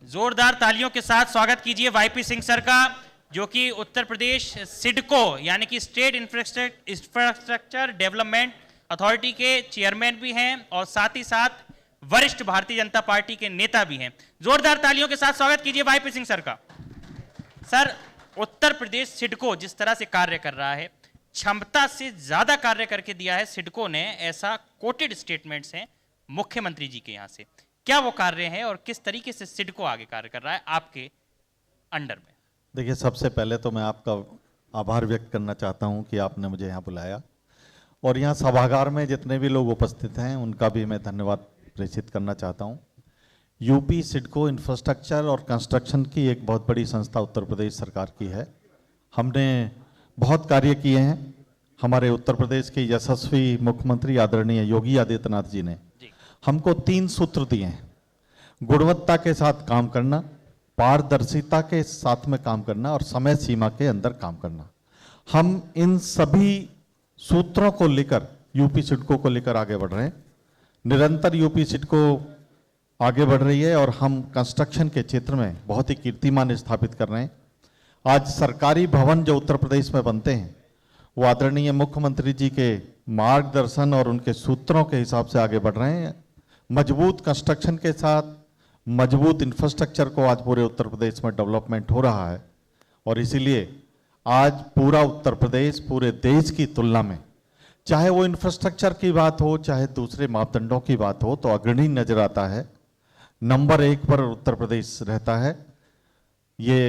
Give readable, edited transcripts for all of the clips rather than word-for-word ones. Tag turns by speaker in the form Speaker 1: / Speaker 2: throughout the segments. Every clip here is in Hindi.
Speaker 1: जोरदार तालियों के साथ स्वागत कीजिए वाईपी सिंह सर का, जो कि उत्तर प्रदेश सिडको यानी कि स्टेट इंफ्रास्ट्रक्चर डेवलपमेंट अथॉरिटी के चेयरमैन भी हैं और साथ ही साथ वरिष्ठ भारतीय जनता पार्टी के नेता भी हैं। जोरदार तालियों के साथ स्वागत कीजिए वाईपी सिंह सर का। सर, उत्तर प्रदेश सिडको जिस तरह से कार्य कर रहा है, क्षमता से ज्यादा कार्य करके दिया है सिडको ने, ऐसा कोटेड स्टेटमेंट्स हैं मुख्यमंत्री जी के यहां से। क्या वो कार्य है और किस तरीके से सिडको आगे कार्य कर रहा है आपके अंडर में?
Speaker 2: देखिए, सबसे पहले तो मैं आपका आभार व्यक्त करना चाहता हूं कि आपने मुझे यहाँ बुलाया और यहाँ सभागार में जितने भी लोग उपस्थित हैं उनका भी मैं धन्यवाद प्रेषित करना चाहता हूं। यूपी सिडको इंफ्रास्ट्रक्चर और कंस्ट्रक्शन की एक बहुत बड़ी संस्था उत्तर प्रदेश सरकार की है। हमने बहुत कार्य किए हैं। हमारे उत्तर प्रदेश के यशस्वी मुख्यमंत्री आदरणीय योगी आदित्यनाथ जी ने हमको 3 सूत्र दिए हैं: गुणवत्ता के साथ काम करना, पारदर्शिता के साथ में काम करना और समय सीमा के अंदर काम करना। हम इन सभी सूत्रों को लेकर यूपी सिडको को लेकर आगे बढ़ रहे हैं। निरंतर यूपी सिडको आगे बढ़ रही है और हम कंस्ट्रक्शन के क्षेत्र में बहुत ही कीर्तिमान स्थापित कर रहे हैं। आज सरकारी भवन जो उत्तर प्रदेश में बनते हैं वो आदरणीय मुख्यमंत्री जी के मार्गदर्शन और उनके सूत्रों के हिसाब से आगे बढ़ रहे हैं। मजबूत कंस्ट्रक्शन के साथ मजबूत इंफ्रास्ट्रक्चर को आज पूरे उत्तर प्रदेश में डेवलपमेंट हो रहा है और इसीलिए आज पूरा उत्तर प्रदेश पूरे देश की तुलना में, चाहे वो इंफ्रास्ट्रक्चर की बात हो चाहे दूसरे मापदंडों की बात हो, तो अग्रणी नजर आता है। नंबर 1 पर उत्तर प्रदेश रहता है। ये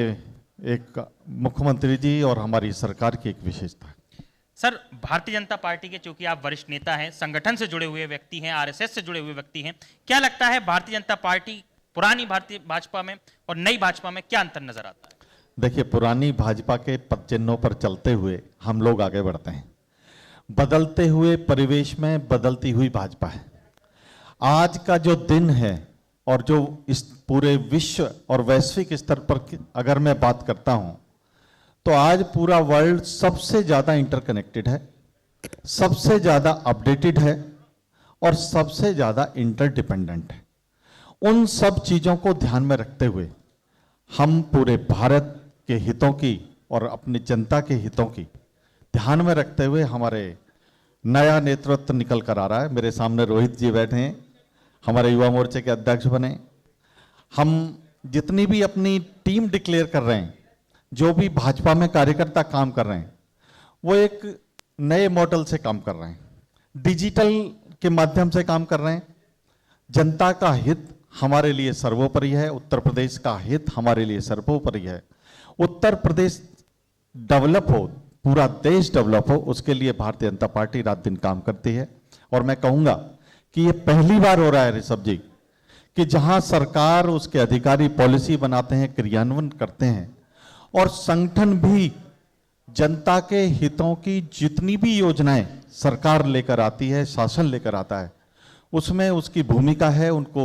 Speaker 2: एक मुख्यमंत्री जी और हमारी सरकार की एक विशेषता है।
Speaker 1: सर, भारतीय जनता पार्टी के चूंकि आप वरिष्ठ नेता हैं, संगठन से जुड़े हुए व्यक्ति हैं, आरएसएस से जुड़े हुए व्यक्ति हैं, क्या लगता है भारतीय जनता पार्टी पुरानी भारतीय भाजपा में और नई भाजपा में क्या अंतर नजर आता है?
Speaker 2: देखिए, पुरानी भाजपा के पदचिन्हों पर चलते हुए हम लोग आगे बढ़ते हैं। बदलते हुए परिवेश में बदलती हुई भाजपा है। आज का जो दिन है और जो इस पूरे विश्व और वैश्विक स्तर पर अगर मैं बात करता हूं तो आज पूरा वर्ल्ड सबसे ज्यादा इंटरकनेक्टेड है, सबसे ज्यादा अपडेटेड है और सबसे ज्यादा इंटरडिपेंडेंट है। उन सब चीजों को ध्यान में रखते हुए हम पूरे भारत के हितों की और अपनी जनता के हितों की ध्यान में रखते हुए हमारे नया नेतृत्व निकल कर आ रहा है। मेरे सामने रोहित जी बैठे हैं, हमारे युवा मोर्चे के अध्यक्ष बने। हम जितनी भी अपनी टीम डिक्लेयर कर रहे हैं, जो भी भाजपा में कार्यकर्ता काम कर रहे हैं, वो एक नए मॉडल से काम कर रहे हैं, डिजिटल के माध्यम से काम कर रहे हैं। जनता का हित हमारे लिए सर्वोपरि है, उत्तर प्रदेश का हित हमारे लिए सर्वोपरि है। उत्तर प्रदेश डेवलप हो, पूरा देश डेवलप हो, उसके लिए भारतीय जनता पार्टी रात दिन काम करती है। और मैं कहूंगा कि ये पहली बार हो रहा है ऋषभ जी कि जहां सरकार उसके अधिकारी पॉलिसी बनाते हैं, क्रियान्वयन करते हैं और संगठन भी जनता के हितों की जितनी भी योजनाएं सरकार लेकर आती है, शासन लेकर आता है, उसमें उसकी भूमिका है उनको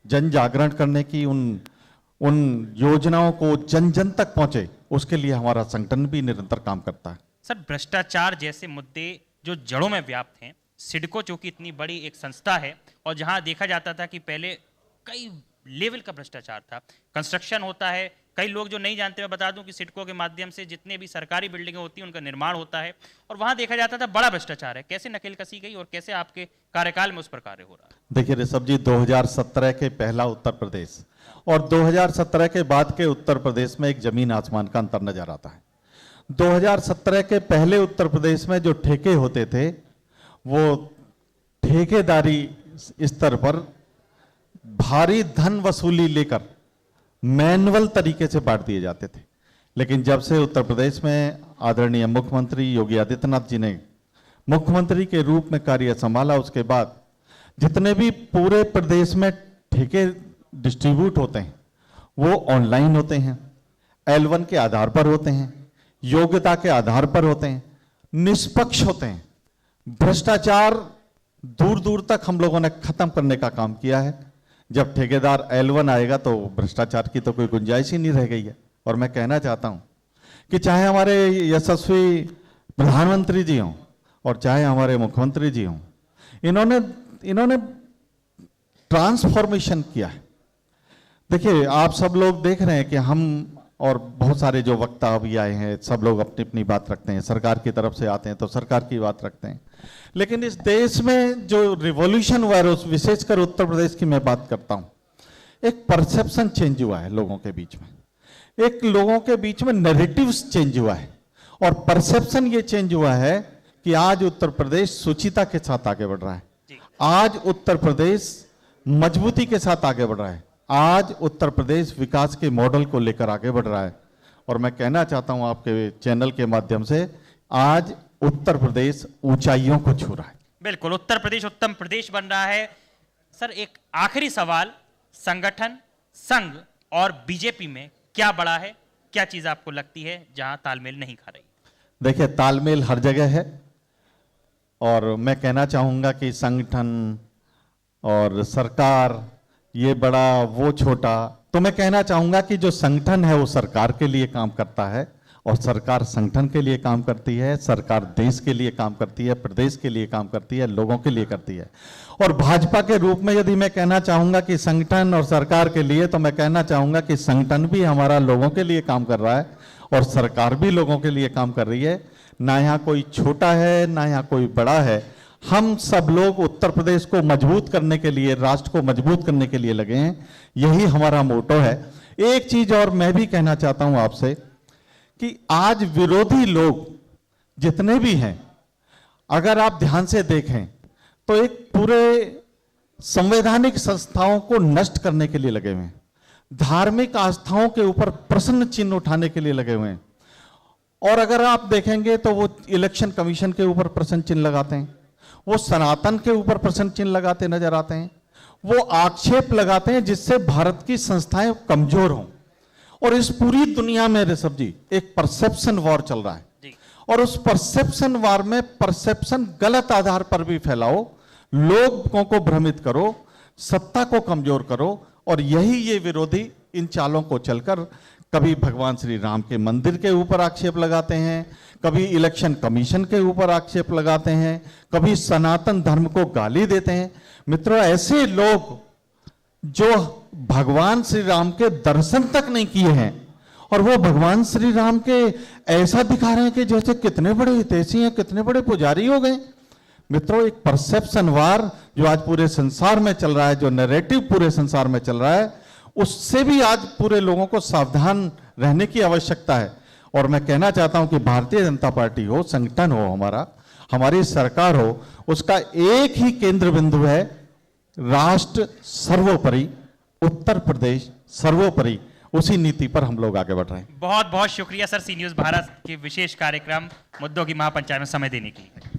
Speaker 2: जन जागरण करने की, उन योजनाओं को जन जन तक पहुंचे, उसके लिए हमारा संगठन भी निरंतर काम करता है।
Speaker 1: सर, भ्रष्टाचार जैसे मुद्दे जो जड़ों में व्याप्त हैं, सिडको चूंकि इतनी बड़ी एक संस्था है और जहां देखा जाता था कि पहले कई लेवल का भ्रष्टाचार था, कंस्ट्रक्शन होता है, कई लोग जो नहीं जानते, मैं बता दूं कि सिडको के माध्यम से जितने भी सरकारी बिल्डिंगें होती हैं उनका निर्माण होता है और वहां देखा जाता था बड़ा भ्रष्टाचार है। कैसे नकेल कसी गई और कैसे आपके कार्यकाल में उस पर कार्य हो रहा है?
Speaker 2: देखिए ऋषभ जी, 2017 के पहला उत्तर प्रदेश और 2017 के बाद के उत्तर प्रदेश में एक जमीन आसमान का अंतर नजर आता है। 2017 के पहले उत्तर प्रदेश में जो ठेके होते थे वो ठेकेदारी स्तर पर भारी धन वसूली लेकर मैनुअल तरीके से बांट दिए जाते थे। लेकिन जब से उत्तर प्रदेश में आदरणीय मुख्यमंत्री योगी आदित्यनाथ जी ने मुख्यमंत्री के रूप में कार्य संभाला, उसके बाद जितने भी पूरे प्रदेश में ठेके डिस्ट्रीब्यूट होते हैं वो ऑनलाइन होते हैं, L1 के आधार पर होते हैं, योग्यता के आधार पर होते हैं, निष्पक्ष होते हैं। भ्रष्टाचार दूर दूर तक हम लोगों ने खत्म करने का काम किया है। जब ठेकेदार L1 आएगा तो भ्रष्टाचार की तो कोई गुंजाइश ही नहीं रह गई है। और मैं कहना चाहता हूं कि चाहे हमारे यशस्वी प्रधानमंत्री जी हों और चाहे हमारे मुख्यमंत्री जी हों, इन्होंने ट्रांसफॉर्मेशन किया है। देखिए, आप सब लोग देख रहे हैं कि हम और बहुत सारे जो वक्ता अभी आए हैं, सब लोग अपनी अपनी बात रखते हैं। सरकार की तरफ से आते हैं तो सरकार की बात रखते हैं, लेकिन इस देश में जो रिवॉल्यूशन हुआ है, उस विशेषकर उत्तर प्रदेश की मैं बात करता हूं, एक परसेप्शन चेंज हुआ है लोगों के बीच में, एक लोगों के बीच में नैरेटिव्स चेंज हुआ है, और परसेप्शन ये चेंज हुआ है कि आज उत्तर प्रदेश सुचिता के साथ आगे बढ़ रहा है। आज उत्तर प्रदेश मजबूती के साथ आगे बढ़ रहा है। आज उत्तर प्रदेश विकास के मॉडल को लेकर आगे बढ़ रहा है। और मैं कहना चाहता हूं आपके चैनल के माध्यम से, आज उत्तर प्रदेश ऊंचाइयों को छू रहा है।
Speaker 1: बिल्कुल, उत्तर प्रदेश उत्तम प्रदेश बन रहा है। सर, एक आखिरी सवाल, संगठन, संघ और बीजेपी में क्या बड़ा है? क्या चीज आपको लगती है जहां तालमेल नहीं खा रही?
Speaker 2: देखिए, तालमेल हर जगह है, और मैं कहना चाहूंगा कि संगठन और सरकार, ये बड़ा वो छोटा, तो मैं कहना चाहूंगा कि जो संगठन है वो सरकार के लिए काम करता है, और सरकार संगठन के लिए काम करती है, सरकार देश के लिए काम करती है, प्रदेश के लिए काम करती है, लोगों के लिए करती है। और भाजपा के रूप में यदि मैं कहना चाहूंगा कि संगठन और सरकार के लिए, तो मैं कहना चाहूंगा कि संगठन भी हमारा लोगों के लिए काम कर रहा है, और सरकार भी लोगों के लिए काम कर रही है। ना यहाँ कोई छोटा है, ना यहाँ कोई बड़ा है। हम सब लोग उत्तर प्रदेश को मजबूत करने के लिए, राष्ट्र को मजबूत करने के लिए लगे हैं। यही हमारा मोटो है। एक चीज और मैं भी कहना चाहता हूं आपसे कि आज विरोधी लोग जितने भी हैं, अगर आप ध्यान से देखें तो एक पूरे संवैधानिक संस्थाओं को नष्ट करने के लिए लगे हुए हैं, धार्मिक आस्थाओं के ऊपर प्रश्न चिन्ह उठाने के लिए लगे हुए हैं। और अगर आप देखेंगे तो वो इलेक्शन कमीशन के ऊपर प्रश्न चिन्ह लगाते हैं, वो सनातन के ऊपर प्रश्न चिन्ह लगाते नजर आते हैं, वो आक्षेप लगाते हैं जिससे भारत की संस्थाएं कमजोर हों। और इस पूरी दुनिया में ऋषभ जी एक परसेप्शन वॉर चल रहा है, और उस परसेप्शन वॉर में परसेप्शन गलत आधार पर भी फैलाओ, लोगों को भ्रमित करो, सत्ता को कमजोर करो, और यही ये विरोधी इन चालों को चलकर कभी भगवान श्री राम के मंदिर के ऊपर आक्षेप लगाते हैं, कभी इलेक्शन कमीशन के ऊपर आक्षेप लगाते हैं, कभी सनातन धर्म को गाली देते हैं। मित्रों, ऐसे लोग जो भगवान श्री राम के दर्शन तक नहीं किए हैं, और वो भगवान श्री राम के ऐसा दिखा रहे हैं कि जैसे कितने बड़े हितैषी हैं, कितने बड़े पुजारी हो गए। मित्रों, एक परसेप्शन वार जो आज पूरे संसार में चल रहा है, जो नैरेटिव पूरे संसार में चल रहा है, उससे भी आज पूरे लोगों को सावधान रहने की आवश्यकता है। और मैं कहना चाहता हूं कि भारतीय जनता पार्टी हो, संगठन हो, हमारी सरकार हो, उसका एक ही केंद्र बिंदु है, राष्ट्र सर्वोपरि, उत्तर प्रदेश सर्वोपरि। उसी नीति पर हम लोग आगे बढ़ रहे हैं।
Speaker 1: बहुत बहुत शुक्रिया सर, सी न्यूज़ भारत के विशेष कार्यक्रम मुद्दों की महापंचायत में समय देने के लिए।